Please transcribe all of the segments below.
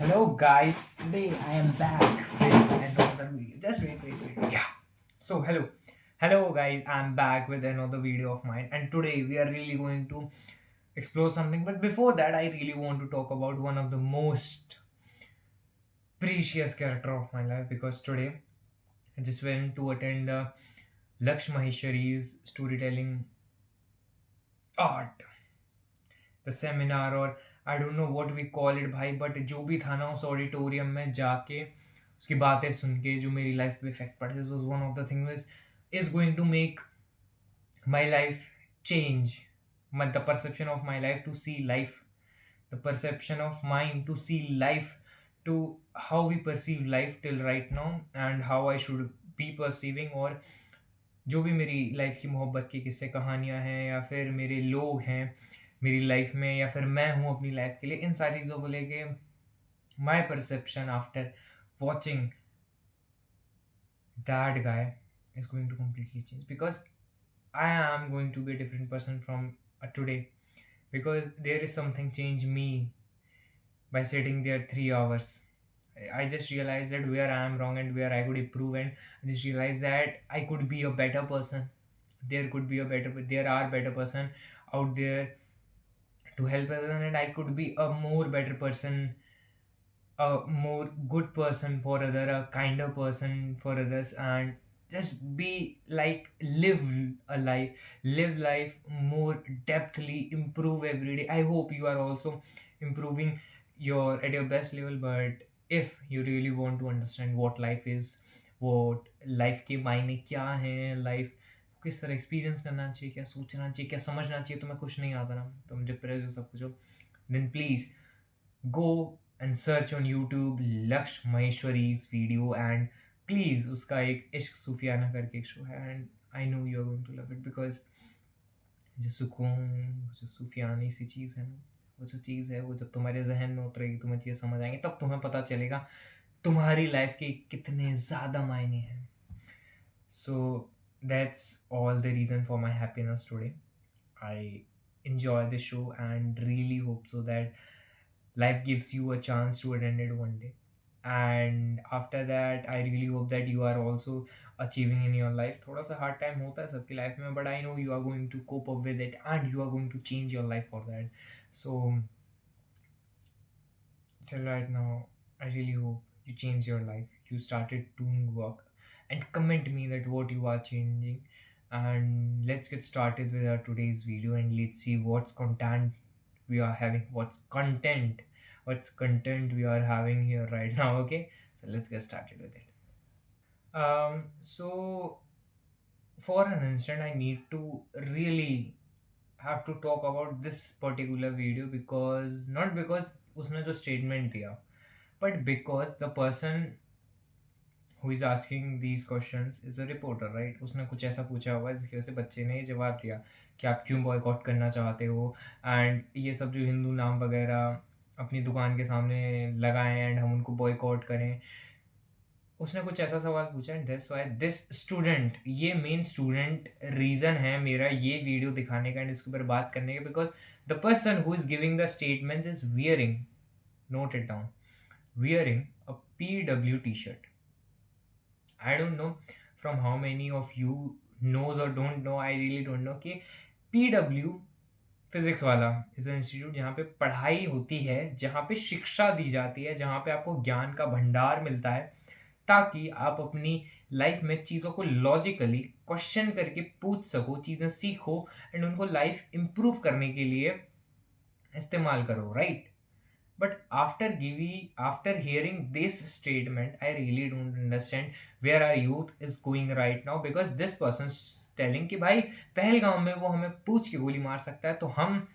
Hello guys, today I am back with another video. Just wait. Yeah. So hello guys, I'm back with another video of mine, and today we are really going to explore something. But before that, I really want to talk about one of the most precious character of my life because today I just went to attend Laksh Maheshwari's storytelling art, the seminar, or I don't know what we call it भाई, but जो भी था ना उस auditorium में जाके उसकी बातें सुन के जो मेरी लाइफ पे इफेक्ट पड़े, this was one of the things is going to make my life change, the perception of my life to see life, the perception of mind to see life, to how we perceive life till right now and how I should be perceiving. और जो भी मेरी life की मोहब्बत की किस्से कहानियाँ हैं या फिर मेरे लोग हैं मेरी लाइफ में या फिर मैं हूँ अपनी लाइफ के लिए, इन सारी चीज़ों को लेके my perception after watching that guy is going to completely change because I am going to be a different person from today, because there is something changed me by sitting there 3 hours. I just realized that where I am wrong and where I could improve, and I just realized that I could be a better person. There are better person out there to help others, and I could be a more better person, a more good person for other, a kinder person for others, and just be like live life more depthly, improve every day. I hope you are also improving your at your best level. But if you really want to understand what life is, what life के मायने क्या हैं, life किस तरह experience करना चाहिए, क्या सोचना चाहिए, क्या समझना चाहिए, तुम्हें कुछ नहीं आता ना, तुम डिप्रेस हो, सब कुछ हो, then please go and search on YouTube लक्ष महेश्वरी's video, and प्लीज उसका एक इश्क सूफियाना करके एक शो है, and I know you are going to love it, because जो सुकून, जो सूफियानी सी चीज़ है ना, वो जो चीज़ है वो जब तुम्हारे जहन में उतरेगी, तुम्हें चीज़ें समझ आएंगी, तब तुम्हें पता चलेगा तुम्हारी लाइफ के कितने ज़्यादा मायने हैं. So that's all the reason for my happiness today. I enjoy the show and really hope so that life gives you a chance to attend it one day. And after that, I really hope that you are also achieving in your life. थोड़ा सा hard time होता है सबकी life में, but I know you are going to cope up with it and you are going to change your life for that. So till right now, I really hope you change your life. You started doing work, and comment me that what you are changing. And let's get started with our today's video, and let's see what's content we are having. What's content we are having here right now. Okay, so let's get started with it. So for an instant, I need to really have to talk about this particular video, because not because उसने जो statement दिया, but because the person who is asking these questions is a reporter, right? उसने कुछ ऐसा पूछा होगा जिसकी वजह से बच्चे ने ये जवाब दिया कि आप क्यों बॉयकॉट करना चाहते हो, एंड ये सब जो हिंदू नाम वगैरह अपनी दुकान के सामने लगाएं एंड हम उनको बॉयकॉट करें, उसने कुछ ऐसा सवाल पूछा, and that's why this student, ये मेन स्टूडेंट रीज़न है मेरा ये वीडियो दिखाने का एंड इसके ऊपर बात करने का, because the person who is giving the statement is wearing, note it down, wearing a PW T-shirt. I don't know from how many of you knows or don't know, I really don't know कि PW physics वाला is institute जहाँ पे पढ़ाई होती है, जहाँ पे शिक्षा दी जाती है, जहाँ पे आपको ज्ञान का भंडार मिलता है, ताकि आप अपनी लाइफ में चीज़ों को लॉजिकली क्वेश्चन करके पूछ सको, चीज़ें सीखो एंड उनको लाइफ इम्प्रूव करने के लिए इस्तेमाल करो, right? But after hearing this statement, I really don't understand where our youth is going right now, because this person is telling कि भाई पहलगाम में वो हमें पूछ के गोली मार सकता है, तो हम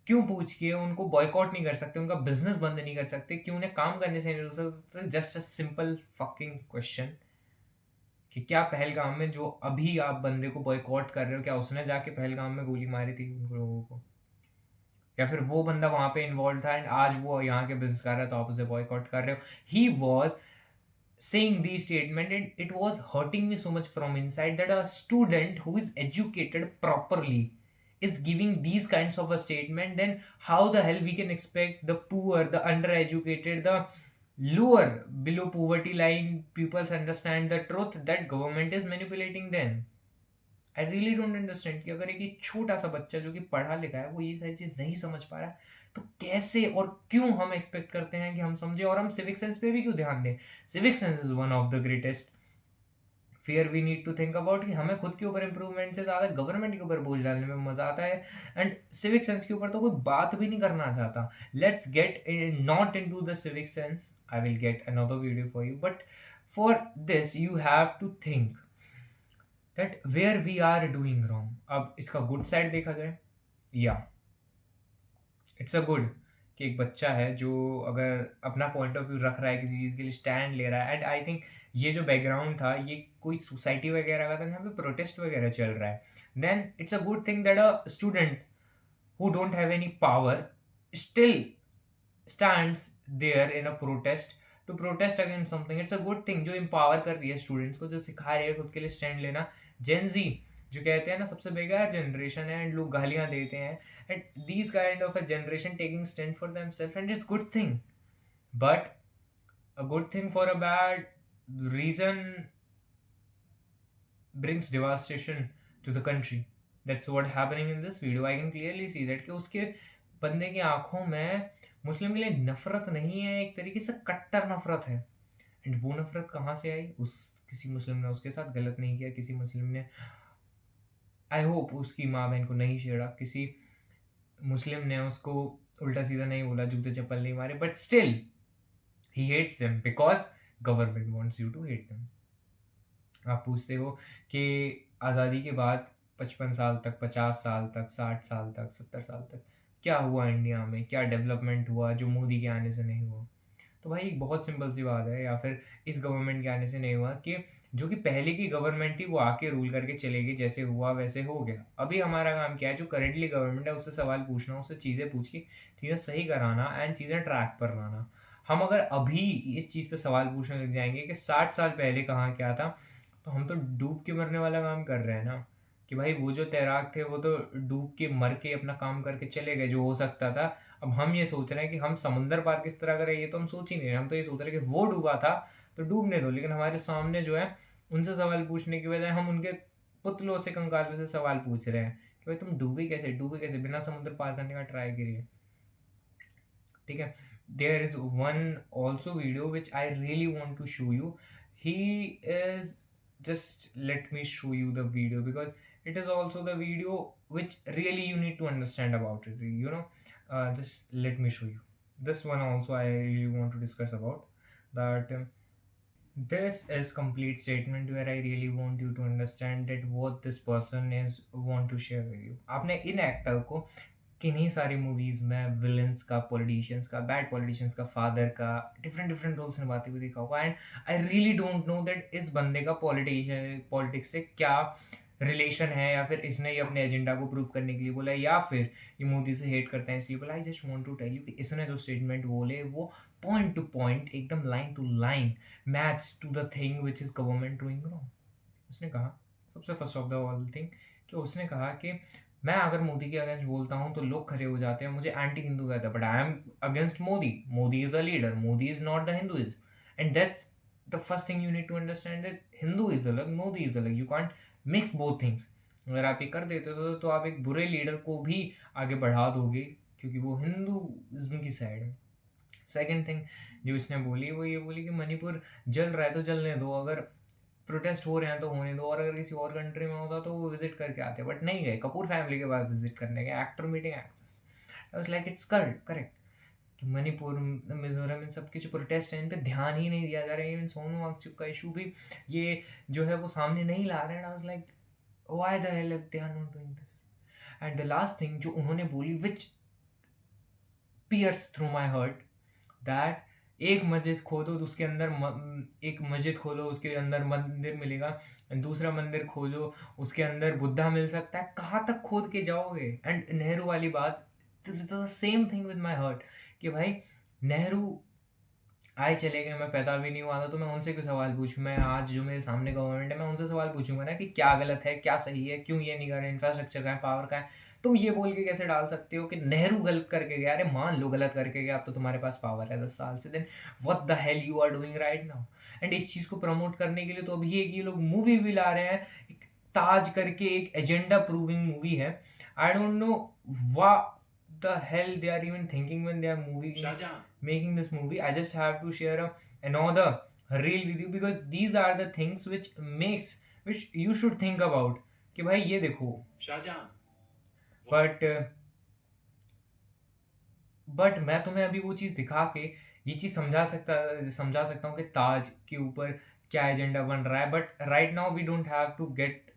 क्यों पूछ के उनको बॉयकॉट नहीं कर सकते, उनका बिजनेस बंद नहीं कर सकते, क्यों उन्हें काम करने से नहीं रोक सकते? Just a simple fucking question कि क्या पहलगाम में जो अभी आप बंदे को बॉयकॉट कर रहे हो, क्या उसने जाके पहलगाम में गोली मारी थी उन लोगों को, या फिर वो बंदा वहां पे इन्वॉल्व था एंड आज वो यहाँ के बिजनेस कर रहा है तो आप उसे बॉयकॉट कर रहे हो? He was saying these statement, and it was hurting me so much from inside that a student who is educated properly is giving these kinds of a statement, then how the hell we can expect the poor, the undereducated, the lower below poverty line peoples understand the truth that government is manipulating them? I really don't understand कि अगर एक छोटा सा बच्चा जो कि पढ़ा लिखा है वो ये सारी चीज़ नहीं समझ पा रहा है, तो कैसे और क्यों हम एक्सपेक्ट करते हैं कि हम समझे, और हम सिविक सेंस पे भी क्यों ध्यान दें? Civic sense is one of the greatest fear we need to think about, कि हमें खुद के ऊपर इंप्रूवमेंट से ज़्यादा गवर्नमेंट के ऊपर बोझ डालने में मजा आता है, एंड सिविक सेंस के ऊपर तो कोई बात भी नहीं करना चाहता. Let's get not in to the civic sense, I will get another video for you, but for this you have to think that where we are doing wrong. अब इसका गुड साइड देखा जाए, या इट्स अ गुड कि एक बच्चा है जो अगर अपना पॉइंट ऑफ व्यू रख रहा है, किसी चीज़ के लिए स्टैंड ले रहा है, एंड आई थिंक ये जो बैकग्राउंड था ये कोई सोसाइटी वगैरह का था जहाँ पे प्रोटेस्ट वगैरह चल रहा है, then it's a good thing that a student who don't have any power still stands there in a protest to protest against something. It's a good thing जो empower कर रही है स्टूडेंट्स को, जो सिखा रही है खुद के लिए स्टैंड लेना. जेन जी जो कहते हैं ना सबसे बेकार जनरेशन है, एंड लोग गालियां देते हैं, and these kind of a generation taking stand for themselves, and it's good thing. But a good thing for a bad reason brings devastation to the country. That's what happening in this video. I can clearly see that कि उसके बंदे की आंखों में मुस्लिम के लिए नफरत नहीं है, एक तरीके से कट्टर नफरत है. एंड वो नफरत कहाँ से आई? उस किसी मुस्लिम ने उसके साथ गलत नहीं किया, किसी मुस्लिम ने आई होप उसकी माँ बहन को नहीं छेड़ा, किसी मुस्लिम ने उसको उल्टा सीधा नहीं बोला, जूते चप्पल नहीं मारे, but still he hates them because government wants you to hate them. आप पूछते हो कि आज़ादी के बाद 55 साल तक, 50 साल तक, 60 साल तक, 70 साल तक क्या हुआ इंडिया में, क्या डेवलपमेंट हुआ जो मोदी के आने से नहीं हुआ? तो भाई एक बहुत सिंपल सी बात है, या फिर इस गवर्नमेंट के आने से नहीं हुआ कि जो कि पहले की गवर्नमेंट थी वो आके रूल करके चलेगी, जैसे हुआ वैसे हो गया. अभी हमारा काम क्या है, जो करेंटली गवर्नमेंट है उससे सवाल पूछना, उससे चीज़ें पूछ के चीज़ें सही कराना एंड चीज़ें ट्रैक पर लाना. हम अगर अभी इस चीज़ पे सवाल पूछने लग जाएंगे कि 60 साल पहले कहाँ क्या था, तो हम तो डूब के मरने वाला काम कर रहे हैं ना. कि भाई वो जो तैराक थे वो तो डूब के मर के अपना काम करके चले गए जो हो सकता था. अब हम ये सोच रहे हैं कि हम समंदर पार किस तरह करें, ये तो हम सोच ही नहीं रहे. हम तो ये सोच रहे हैं कि वो डूबा था तो डूबने दो, लेकिन हमारे सामने जो है उनसे सवाल पूछने की बजाय हम उनके पुतलों से, कंकालों से सवाल पूछ रहे हैं कि भाई तुम डूबे कैसे, बिना समुद्र पार करने का ट्राई करिए. ठीक है. There is one also video which I really want to show you. He is, just let me show you the video because it is also the video which really you need to understand about it, you know. Just let me show you this one also. I really want to discuss about that. This is complete statement where I really want you to understand that what this person is want to share with you. आपने इन actor को किन्हीं सारी movies में villains का, politicians का, bad politicians का, father का, different different roles निभाते हुए देखा होगा. And I really don't know that इस बंदे का पॉलिटिक्स से क्या रिलेशन है, या फिर इसने ये अपने एजेंडा को प्रूव करने के लिए बोला है, या फिर ये मोदी से हेट करते हैं इसलिए बोला. I just want to tell you कि इसने जो स्टेटमेंट बोले वो पॉइंट टू पॉइंट, एकदम line to line match to the thing which is government doing wrong. उसने कहा, सबसे first of the all thing, कि उसने कहा कि मैं अगर मोदी के अगेंस्ट बोलता हूँ तो लोग खड़े हो जाते हैं, मुझे एंटी हिंदू कहते हैं, but I am against Modi. Modi is a leader, Modi is not the Hinduism. And that's the first thing you need to understand that Hindu is अलग, मोदी इज अलग. You can't mix both things. अगर आप ये कर देते तो आप एक बुरे लीडर को भी आगे बढ़ा दोगे क्योंकि वो हिंदूइज्म की साइड है. सेकेंड थिंग जो इसने बोली वो ये बोली कि मणिपुर जल रहा है तो जलने दो, अगर प्रोटेस्ट हो रहे हैं तो होने दो, और अगर किसी और कंट्री में होता तो वो विजिट करके आते, बट नहीं गए. कपूर फैमिली के बाद विजिट करने गए, actor meeting access. I was like it's correct कि मणिपुर, मिजोरम, इन सब के जो प्रोटेस्ट हैं इन पे ध्यान ही नहीं दिया जा रहा है. इवन सोनू वांगचुक का इशू भी ये जो है वो सामने नहीं ला रहे हैं. I was like why the hell they are not doing this. And the last thing जो उन्होंने बोली which pierce through my heart, that एक मस्जिद खोदो तो उसके अंदर एक मस्जिद खोलो उसके अंदर मंदिर मिलेगा, दूसरा मंदिर खोजो उसके अंदर बुद्धा मिल सकता है. कहाँ तक खोद के जाओगे? एंड नेहरू वाली बात, same thing with my heart कि भाई नेहरू आए चले गए, मैं पैदा भी नहीं हुआ था तो मैं उनसे क्यों सवाल पूछूं. मैं आज जो मेरे सामने गवर्नमेंट है मैं उनसे सवाल पूछूंगा ना कि क्या गलत है, क्या सही है, क्यों ये नहीं कर रहे, इंफ्रास्ट्रक्चर का है, पावर का है. तुम ये बोल के कैसे डाल सकते हो कि नेहरू गलत करके गया? अरे मान लो गलत करके गया, अब तो तुम्हारे पास पावर है 10 साल से, then what the hell you are doing right now? And इस चीज़ को प्रमोट करने के लिए तो अभी एक ये लोग मूवी भी ला रहे हैं, एक ताज करके, एक एजेंडा प्रूविंग मूवी है। आई don't know what the hell they are even thinking when they are making this movie. I just have to share another reel with you because these are the things which you should think about कि भाई ये देखो। But मैं तुम्हें अभी वो चीज़ दिखा के ये चीज़ समझा सकता हूँ कि ताज के ऊपर क्या एजेंडा बन रहा है। But right now we don't have to get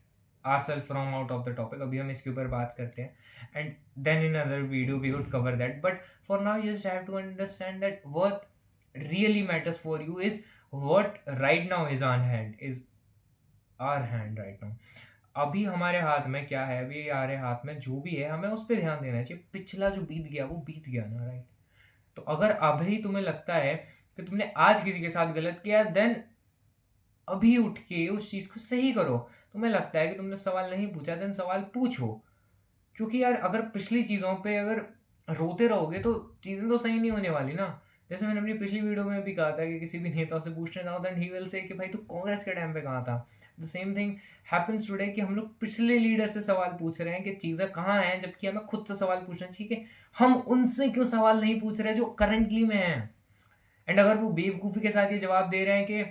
ourselves from out of the topic. अभी हम इसके ऊपर बात करते हैं, and then in another video we would cover that. But for now you just have to understand that what really matters for you is what right now is on hand, is our hand right now. अभी हमारे हाथ में क्या है? अभी हमारे हाथ में जो भी है हमें उस पर ध्यान देना चाहिए। पिछला जो बीत गया वो बीत गया ना, राइट? तो अगर अभी तुम्हें लगता है कि तुमने आज किसी के साथ गलत किया, देन अभी उठ के उस चीज़ को सही करो। तुम्हें लगता है कि तुमने सवाल नहीं पूछा, देन सवाल पूछो। क्योंकि यार अगर पिछली चीज़ों पे अगर रोते रहोगे तो चीज़ें तो सही नहीं होने वाली ना। जैसे मैंने अपनी पिछली वीडियो में भी कहा था कि किसी भी नेता से पूछने जाओ, देन ही विल से कि भाई तू कांग्रेस के टाइम पे कहाँ था। The same thing happens today कि हम लोग पिछले लीडर से सवाल पूछ रहे हैं कि चीज़ें कहाँ हैं, जबकि हमें खुद से सवाल पूछना चाहिए कि हम उनसे क्यों सवाल नहीं पूछ रहे जो करंटली में हैं। एंड अगर वो बेवकूफ़ी के साथ ये जवाब दे रहे हैं कि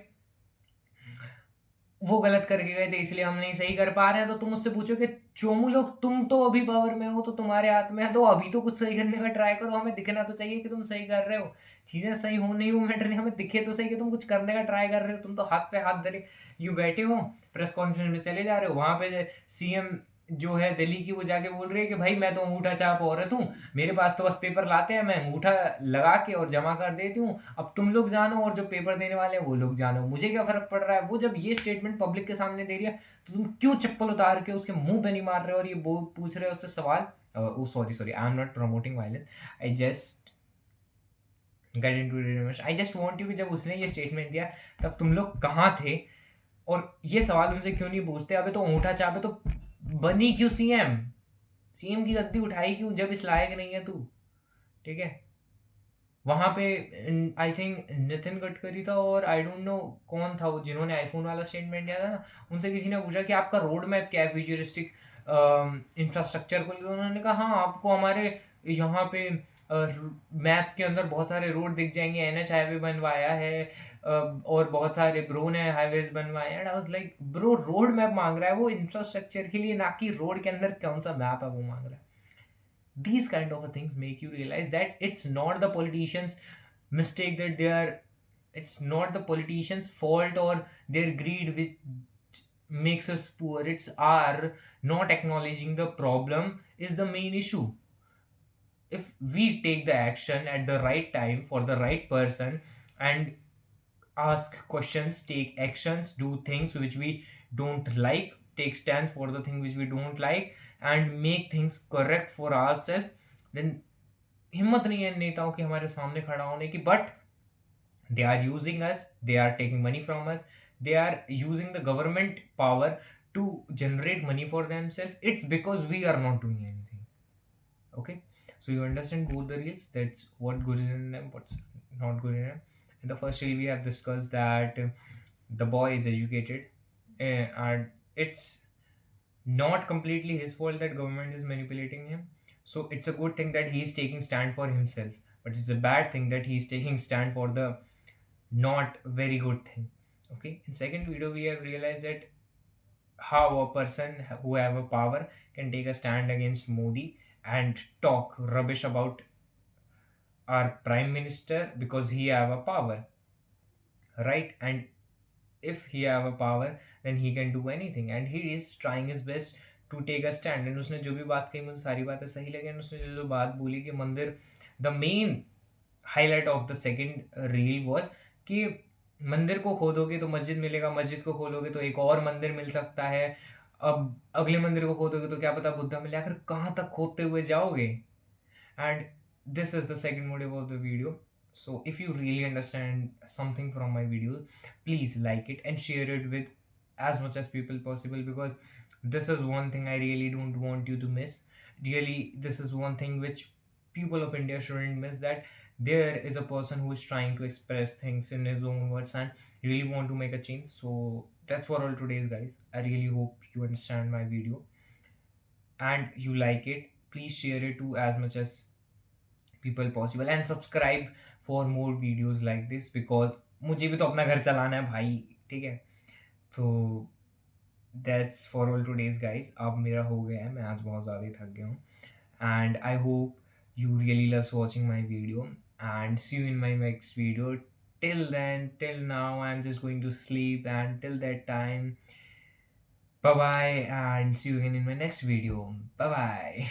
वो गलत करके गए थे इसलिए हम नहीं सही कर पा रहे हैं, तो तुम उससे पूछो कि चोमू लोग तुम तो अभी पावर में हो, तो तुम्हारे हाथ में है, तो अभी तो कुछ सही करने का ट्राई करो। हमें दिखना तो चाहिए कि तुम सही कर रहे हो। चीज़ें सही हो नहीं वो मैटर नहीं, हमें दिखे तो सही कि तुम कुछ करने का ट्राई कर रहे हो। तुम तो हाथ पे हाथ धरे यू बैठे हो, प्रेस कॉन्फ्रेंस में चले जा रहे हो, वहाँ पे सीएम जो है दिल्ली की वो जाके बोल रही है कि भाई मैं तो अंगूठा छाप औरत हूँ, मेरे पास तो बस पेपर लाते हैं, मैं अंगूठा लगा के और जमा कर देती हूँ, अब तुम लोग जानो और जो पेपर देने वाले हैं वो लोग जानो, मुझे क्या फर्क पड़ रहा है। वो जब ये स्टेटमेंट पब्लिक के सामने दे रही है तो तुम क्यों चप्पल उतार के उसके मुंह पे नहीं मार रहे हो और ये पूछ रहे हो उससे सवाल? Sorry, I am not promoting violence, I just get into I just want you कि जब उसने ये स्टेटमेंट दिया तब तुम लोग कहाँ थे और ये सवाल उनसे क्यों नहीं पूछते? अबे तो अंगूठा छापे तो बनी क्यों सीएम? सीएम की गद्दी उठाई क्यों जब इस लायक नहीं है तू? ठीक है, वहाँ पे आई थिंक नितिन गडकरी था और आई डोंट नो कौन था वो जिन्होंने आईफोन वाला स्टेटमेंट दिया था ना, उनसे किसी ने पूछा कि आपका रोड मैप क्या है फ्यूचरिस्टिक इंफ्रास्ट्रक्चर को, तो उन्होंने कहा हाँ आपको हमारे यहाँ पे मैप के अंदर बहुत सारे रोड दिख जाएंगे, एनएच हाईवे बनवाया है और बहुत सारे ब्रो ने हाईवेज बनवाए हैं। I was like bro road map मांग रहा है वो इंफ्रास्ट्रक्चर के लिए, ना कि रोड के अंदर कौन सा मैप है वो मांग रहा है। These kind of things make you realize that it's not the politicians mistake, that they are, it's not the politicians fault or their greed which makes us poor, it's our not acknowledging the problem is the main issue. If we take the action at the right time for the right person and ask questions, take actions, do things which we don't like, take stands for the thing which we don't like and make things correct for ourselves, then हिम्मत नहीं है नेताओं की हमारे सामने खड़ा होने की। But they are using us, they are taking money from us, they are using the government power to generate money for themselves. It's because we are not doing anything. Okay, so you understand both the reels, that's what good is in them, what's not good in them. In the first reel we have discussed that the boy is educated, and it's not completely his fault that government is manipulating him. So it's a good thing that he is taking stand for himself, but it's a bad thing that he is taking stand for the not very good thing. Okay, in second video we have realized that how a person who have a power can take a stand against Modi and talk rubbish about our prime minister because he have a power, right? And if he have a power then he can do anything and he is trying his best to take a stand. And उसने जो भी बात कही मुझे सारी बातें सही लगी, उसने जो बात बोली कि मंदिर, the main highlight of the second reel was कि मंदिर को खोदोगे तो मस्जिद मिलेगा, मस्जिद को खोलोगे तो एक और मंदिर मिल सकता है, अब अगले मंदिर को खोदोगे तो क्या पता बुद्धा मिले, आखिर कहाँ तक खोदते हुए जाओगे? And this is the second motive of the video. So if you really understand something from my video, please like it and share it with as much as people possible, because this is one thing I really don't want you to miss. really, this is one thing which people of India shouldn't miss, that there is a person who is trying to express things in his own words and really want to make a change. So that's for all today's, guys. I really hope you understand my video and you like it. Please share it to as much as people possible and subscribe for more videos like this, because मुझे भी तो अपना घर चलाना है भाई, ठीक है? तो that's for all today's guys. अब मेरा हो गया है, मैं आज बहुत ज़्यादा ही थक गया हूँ। And I hope you really loves watching my video, and see you in my next video. Till then, till now, I'm just going to sleep, and till that time, bye bye, and see you again in my next video. Bye bye.